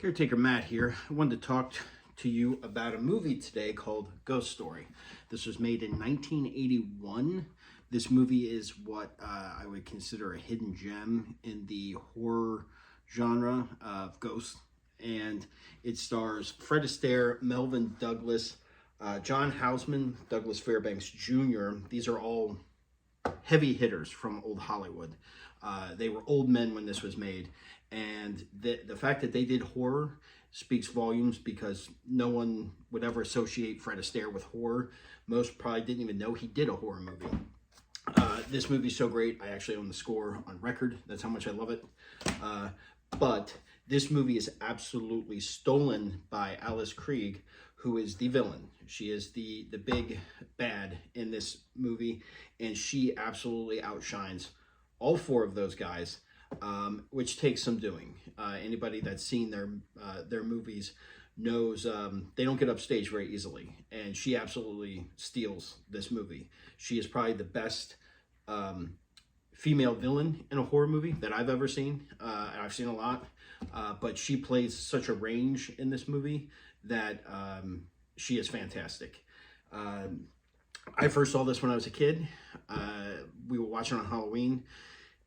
Caretaker Matt here. I wanted to talk to you about a movie today called Ghost Story. This was made in 1981. This movie is what I would consider a hidden gem in the horror genre of ghosts. And it stars Fred Astaire, Melvyn Douglas, John Houseman, Douglas Fairbanks Jr. These are all heavy hitters from old Hollywood. They were old men when this was made, and the fact that they did horror speaks volumes, because no one would ever associate Fred Astaire with horror. Most probably didn't even know he did a horror movie. This movie's so great, I actually own the score on record. That's how much I love it. But this movie is absolutely stolen by Alice Krige, who is the villain. She is the big bad in this movie, and she absolutely outshines all four of those guys, which takes some doing. Anybody that's seen their movies knows they don't get upstaged very easily, and she absolutely steals this movie. She is probably the best female villain in a horror movie that I've ever seen. And I've seen a lot, but she plays such a range in this movie that she is fantastic. I first saw this when I was a kid. We were watching on Halloween,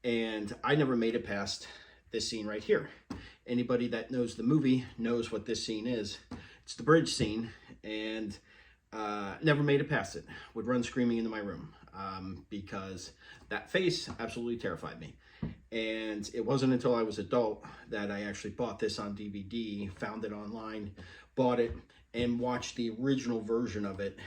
and I never made it past this scene right here. Anybody that knows the movie knows what this scene is. It's the bridge scene, and never made it past it. Would run screaming into my room because that face absolutely terrified me. And it wasn't until I was adult that I actually bought this on DVD, found it online, bought it, and watched the original version of it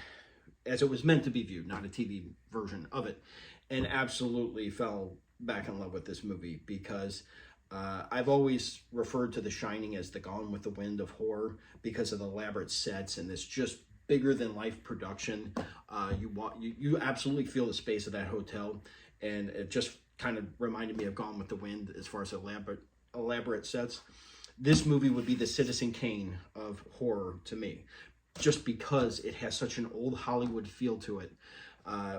as it was meant to be viewed, not a TV version of it, and absolutely fell back in love with this movie, because I've always referred to The Shining as the Gone with the Wind of horror, because of the elaborate sets and this just bigger than life production. You absolutely feel the space of that hotel, and it just kind of reminded me of Gone with the Wind as far as elaborate sets. This movie would be the Citizen Kane of horror to me, just because it has such an old Hollywood feel to it,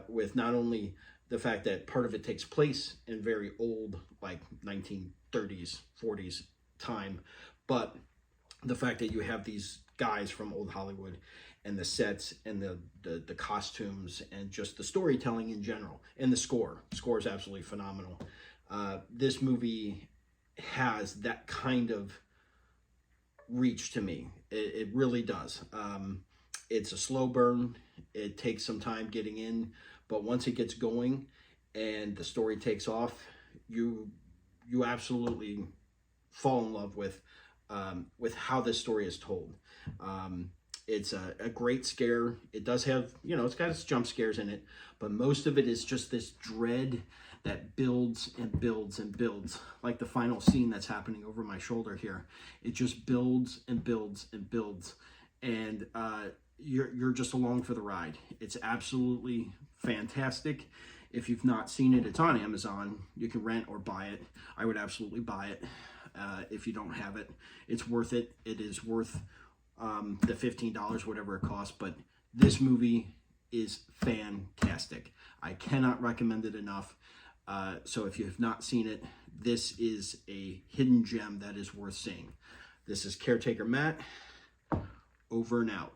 with not only the fact that part of it takes place in very old, like 1930s, 40s time, but the fact that you have these guys from old Hollywood, and the sets and the costumes and just the storytelling in general, and the score. The score is absolutely phenomenal. This movie has that kind of reach to me. It really does. It's a slow burn. It takes some time getting in, but once it gets going and the story takes off, you absolutely fall in love with how this story is told. It's a great scare. It does have, it's got its jump scares in it, but most of it is just this dread that builds and builds and builds, like the final scene that's happening over my shoulder here. It just builds and builds and builds, and you're just along for the ride. It's absolutely fantastic. If you've not seen it, it's on Amazon. You can rent or buy it. I would absolutely buy it. If you don't have it, it's worth it. It is worth the $15, whatever it costs. But this movie is fantastic. I cannot recommend it enough. So if you have not seen it, this is a hidden gem that is worth seeing. This is Caretaker Matt, over and out.